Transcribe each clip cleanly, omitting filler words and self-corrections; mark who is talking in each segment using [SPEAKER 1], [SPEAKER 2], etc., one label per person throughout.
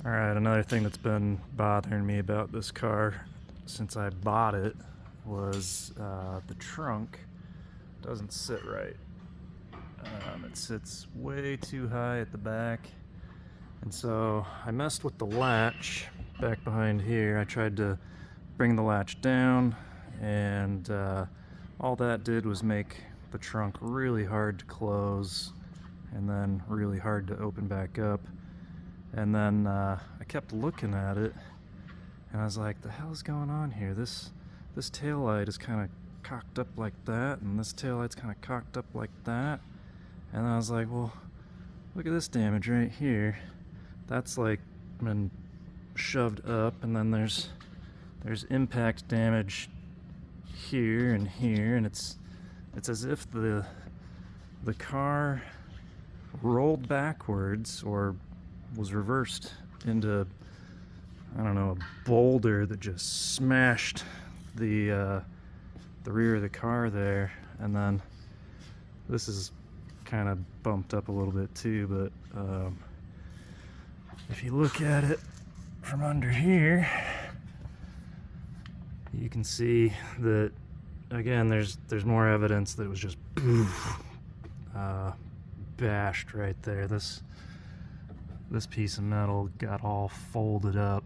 [SPEAKER 1] Alright, another thing that's been bothering me about this car since I bought it was the trunk doesn't sit right. It sits way too high at the back, and so I messed with the latch back behind here. I tried to bring the latch down, and all that did was make the trunk really hard to close and then really hard to open back up. And then I kept looking at it, and I was like, the hell's going on here? This taillight is kind of cocked up like that, and this taillight's kind of cocked up like that. And I was like, well, look at this damage right here. That's like been shoved up, and then there's impact damage here and here, and it's as if the car rolled backwards or was reversed into, I don't know, a boulder that just smashed the rear of the car there. And then this is kind of bumped up a little bit too, but if you look at it from under here, you can see that again there's more evidence that it was just bashed right there. This piece of metal got all folded up.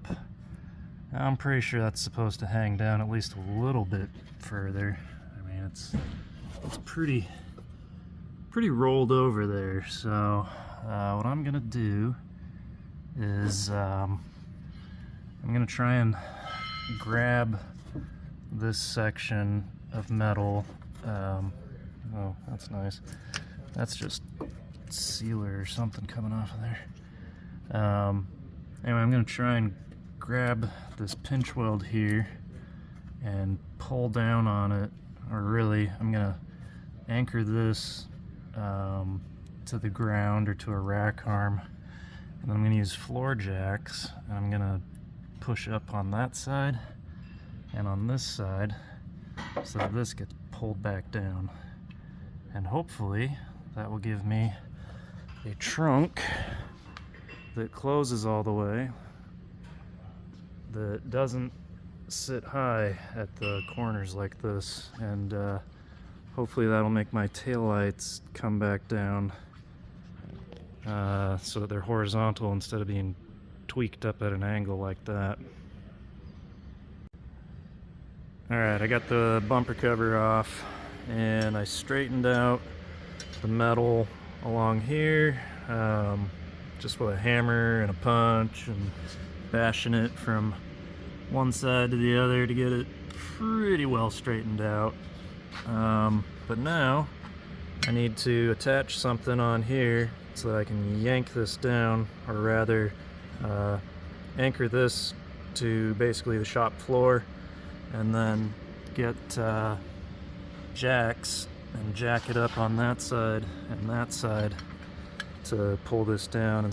[SPEAKER 1] I'm pretty sure that's supposed to hang down at least a little bit further. I mean, it's pretty rolled over there. So what I'm gonna do is I'm gonna try and grab this section of metal. Oh, that's nice. That's just sealer or something coming off of there. Anyway, I'm going to try and grab this pinch weld here and pull down on it, or really I'm going to anchor this to the ground or to a rack arm, and then I'm going to use floor jacks, and I'm going to push up on that side and on this side so that this gets pulled back down, and hopefully that will give me a trunk that closes all the way, that doesn't sit high at the corners like this, and hopefully that'll make my taillights come back down so that they're horizontal instead of being tweaked up at an angle like that. Alright, I got the bumper cover off, and I straightened out the metal along here just with a hammer and a punch, and bashing it from one side to the other to get it pretty well straightened out. But now I need to attach something on here so that I can yank this down, or rather anchor this to basically the shop floor, and then get jacks and jack it up on that side and that side to pull this down.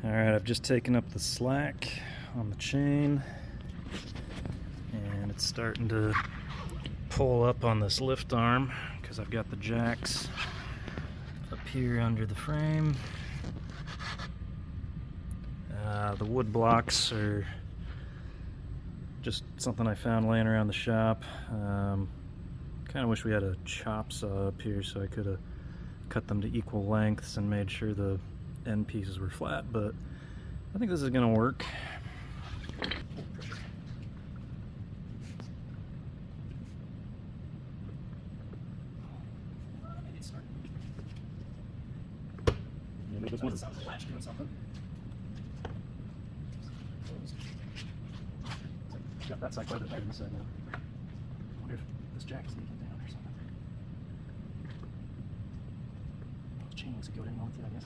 [SPEAKER 1] Alright, I've just taken up the slack on the chain, and it's starting to pull up on this lift arm because I've got the jacks up here under the frame. The wood blocks are just something I found laying around the shop. Kind of wish we had a chop saw up here so I could have cut them to equal lengths and made sure the end pieces were flat, but I think this is gonna work. This one's latch doing something. Got that side quite a bit better than this side now. I wonder if this jack is leaking down or something. The chain looks good anyway, I guess.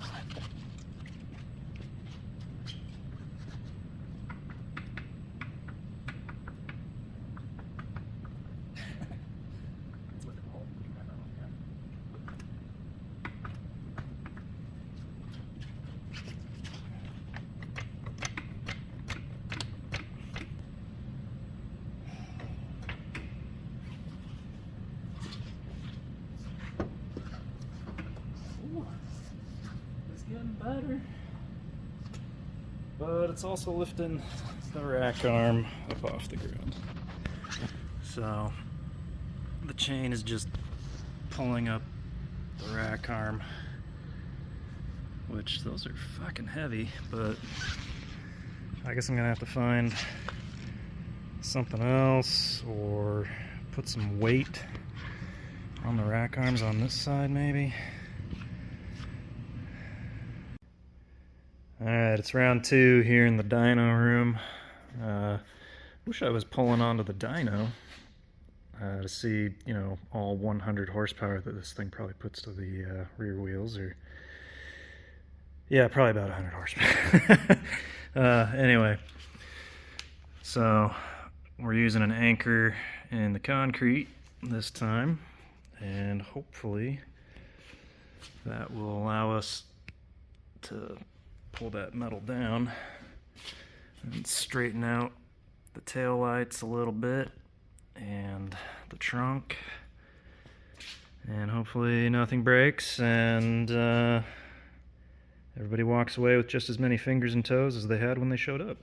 [SPEAKER 1] but it's also lifting the rack arm up off the ground. So the chain is just pulling up the rack arm, which those are fucking heavy, but I guess I'm gonna have to find something else or put some weight on the rack arms on this side maybe. Alright, it's round 2 here in the dyno room. Wish I was pulling onto the dyno to see, you know, all 100 horsepower that this thing probably puts to the rear wheels, or yeah, probably about 100 horsepower. Anyway, so we're using an anchor in the concrete this time, and hopefully that will allow us to pull that metal down and straighten out the tail lights a little bit and the trunk, and hopefully nothing breaks and everybody walks away with just as many fingers and toes as they had when they showed up.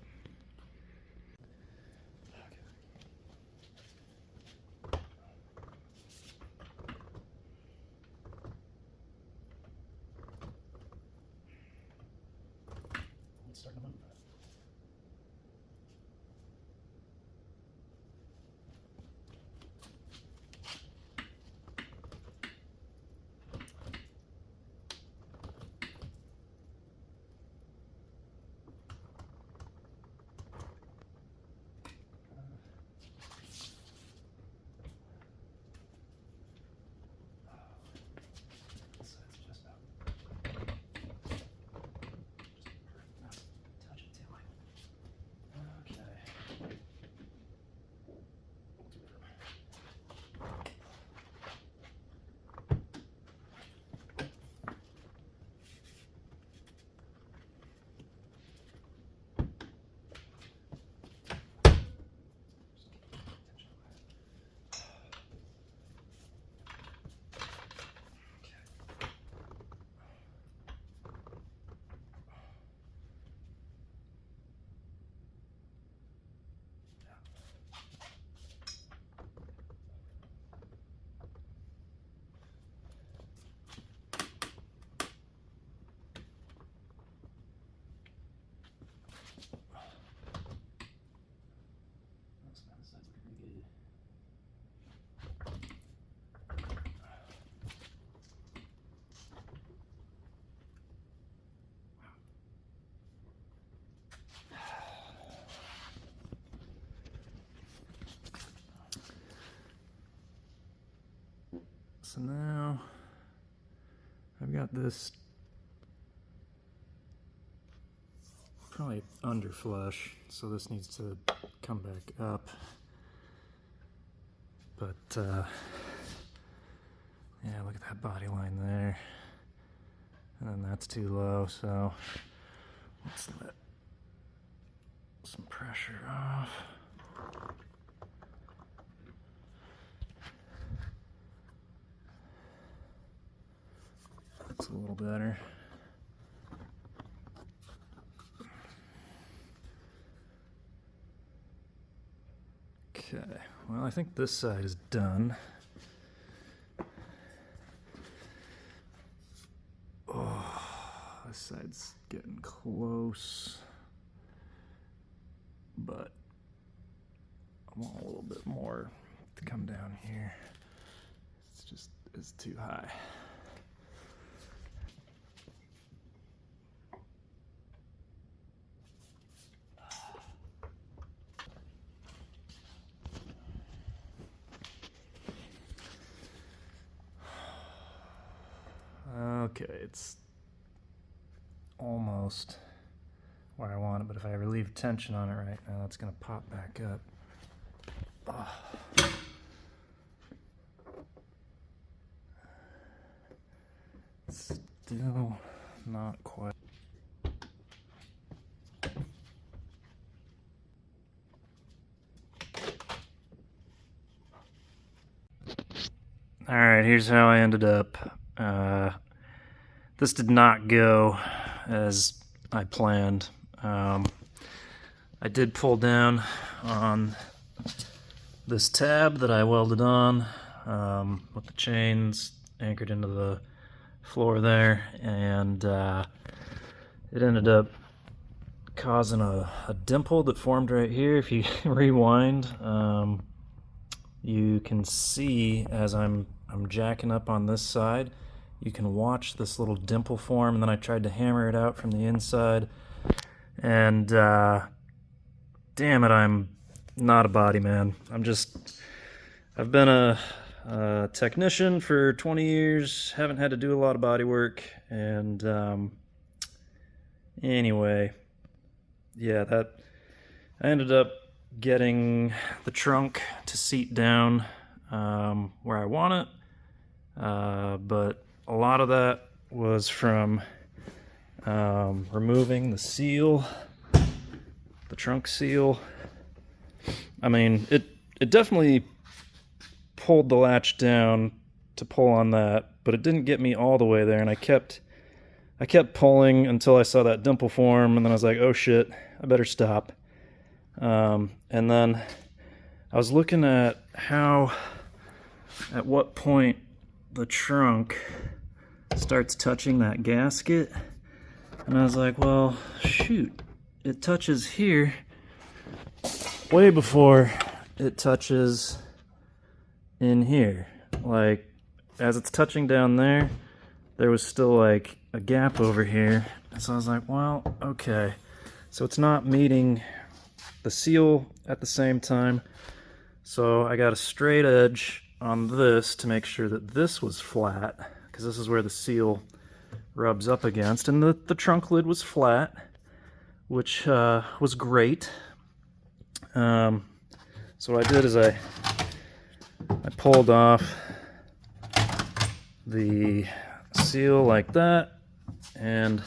[SPEAKER 1] So now I've got this probably under flush, so this needs to come back up. But yeah, look at that body line there. And then that's too low, so let's let some pressure off. That's a little better. Okay, well, I think this side is done. Oh, this side's getting close, but I want a little bit more to come down here. It's too high. Okay, it's almost where I want it, but if I relieve tension on it right now, it's going to pop back up. Oh. Still not quite. Alright, here's how I ended up. This did not go as I planned. I did pull down on this tab that I welded on with the chains anchored into the floor there, and it ended up causing a dimple that formed right here. If you rewind, you can see as I'm jacking up on this side, you can watch this little dimple form, and then I tried to hammer it out from the inside, and damn it, I'm not a body man. I've been a technician for 20 years, haven't had to do a lot of body work, and anyway, yeah, I ended up getting the trunk to seat down where I want it, but a lot of that was from removing the seal, the trunk seal. I mean, it definitely pulled the latch down to pull on that, but it didn't get me all the way there, and I kept pulling until I saw that dimple form, and then I was like, oh shit, I better stop. And then I was looking at what point the trunk starts touching that gasket, and I was like, well, shoot, it touches here way before it touches in here. Like, as it's touching down there, there was still like a gap over here. So I was like, well, okay, so it's not meeting the seal at the same time. So I got a straight edge on this to make sure that this was flat, because this is where the seal rubs up against, and the trunk lid was flat, which was great. So what I did is I pulled off the seal like that, and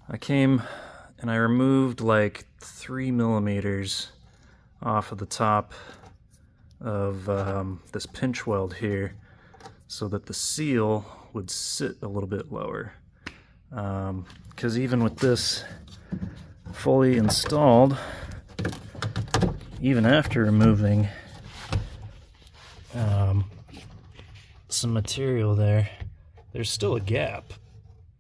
[SPEAKER 1] I came and I removed like 3 millimeters off of the top of this pinch weld here, so that the seal would sit a little bit lower, because even with this fully installed, even after removing some material there, there's still a gap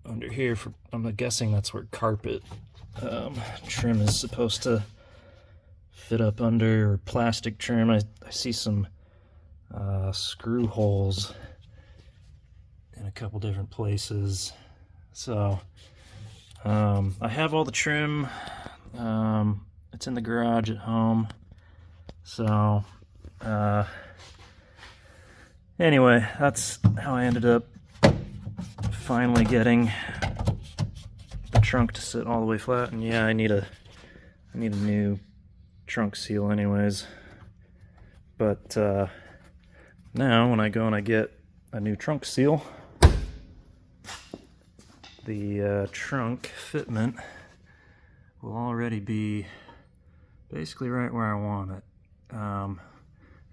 [SPEAKER 1] under here. I'm guessing that's where carpet trim is supposed to fit up under, or plastic trim. I see some screw holes in a couple different places. So I have all the trim. It's in the garage at home. So anyway, that's how I ended up finally getting the trunk to sit all the way flat. And yeah, I need a new trunk seal anyways. But now when I go and I get a new trunk seal, the trunk fitment will already be basically right where I want it.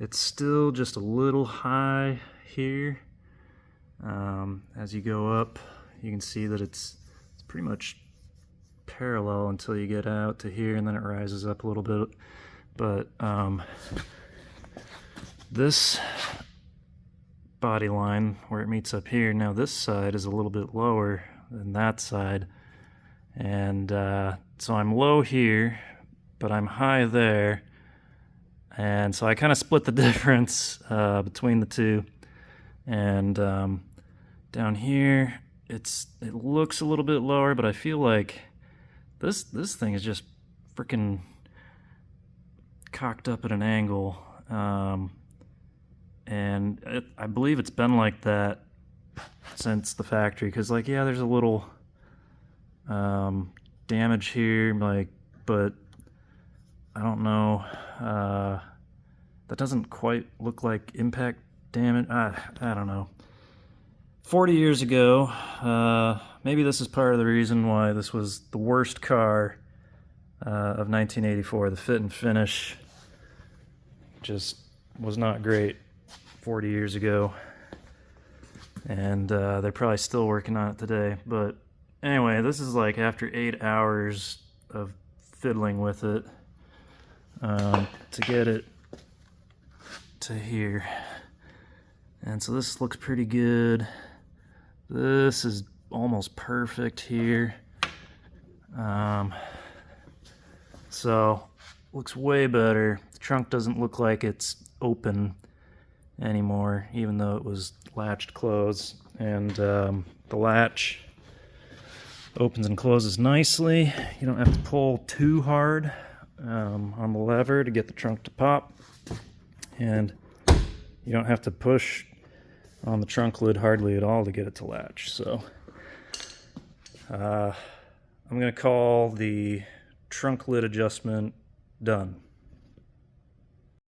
[SPEAKER 1] It's still just a little high here. As you go up, you can see that it's pretty much parallel until you get out to here, and then it rises up a little bit. But this body line where it meets up here, now this side is a little bit lower than that side, and so I'm low here, but I'm high there, and so I kind of split the difference between the two. And down here, it looks a little bit lower, but I feel like this thing is just freaking cocked up at an angle, and I believe it's been like that since the factory, because like, yeah, there's a little damage here, like, but I don't know, that doesn't quite look like impact damage. I don't know. 40 years ago, maybe this is part of the reason why this was the worst car of 1984. The fit and finish just was not great 40 years ago, and they're probably still working on it today. But anyway, this is like after 8 hours of fiddling with it to get it to here. And so this looks pretty good. This is almost perfect here. So looks way better. The trunk doesn't look like it's open anymore, even though it was latched closed. And the latch opens and closes nicely. You don't have to pull too hard on the lever to get the trunk to pop. And you don't have to push on the trunk lid hardly at all to get it to latch. So I'm going to call the trunk lid adjustment done.